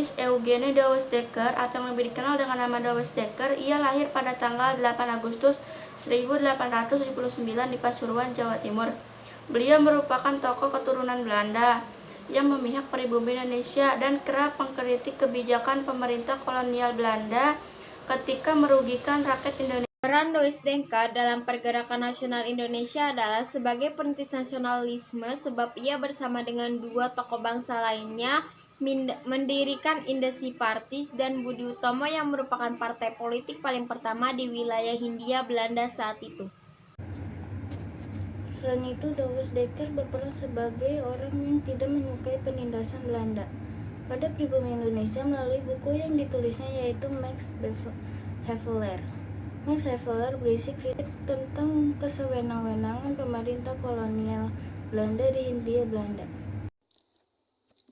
Louis Eugene Dawes Dekker atau yang lebih dikenal dengan nama Dawes Dekker, ia lahir pada tanggal 8 Agustus 1879 di Pasuruan, Jawa Timur. Beliau merupakan tokoh keturunan Belanda yang memihak pribumi Indonesia dan kerap mengkritik kebijakan pemerintah kolonial Belanda ketika merugikan rakyat Indonesia. Peran Dawes Dekker dalam pergerakan nasional Indonesia adalah sebagai perintis nasionalisme, sebab ia bersama dengan dua tokoh bangsa lainnya mendirikan Independence Party dan Budi Utomo yang merupakan partai politik paling pertama di wilayah Hindia Belanda saat itu. Selain itu, Dawes Dekker berperan sebagai orang yang tidak menyukai penindasan Belanda pada pribumi Indonesia melalui buku yang ditulisnya, yaitu Max Havelaar. Max Havelaar berisi kritik tentang kesewenang-wenangan pemerintah kolonial Belanda di Hindia Belanda.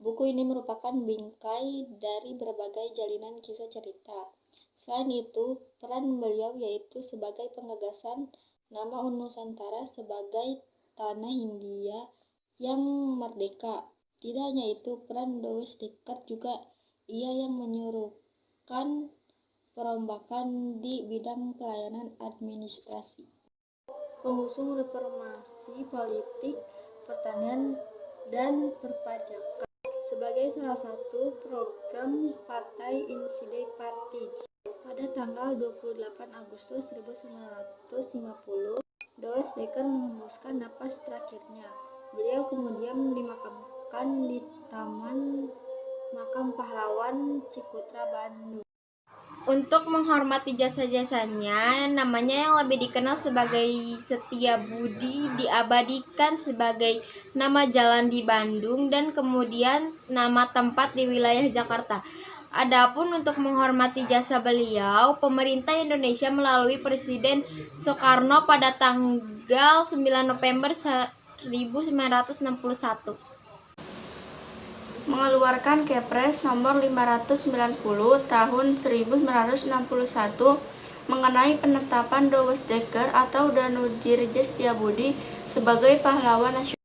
Buku ini merupakan bingkai dari berbagai jalinan kisah cerita. Selain itu, peran beliau yaitu sebagai penggagasan nama Nusantara sebagai tanah Hindia yang merdeka. Tidak hanya itu, peran Dawes Dekker juga ia yang menyuruhkan perombakan di bidang pelayanan administrasi. Pengusung reformasi politik, pertanian, dan perpajakan sebagai salah satu program Partai Independence Party. Pada tanggal 28 Agustus 1950, Dawes Dekker menghembuskan napas terakhirnya. Beliau kemudian dimakamkan di Taman Makam Pahlawan Ciputra, Bandung. Untuk menghormati jasa-jasanya, namanya yang lebih dikenal sebagai Setiabudi diabadikan sebagai nama jalan di Bandung dan kemudian nama tempat di wilayah Jakarta. Adapun untuk menghormati jasa beliau, pemerintah Indonesia melalui Presiden Soekarno pada tanggal 9 November 1961 mengeluarkan Kepres nomor 590 tahun 1961 mengenai penetapan Dawes Dekker atau Danujirje Setiabudi sebagai pahlawan nasional.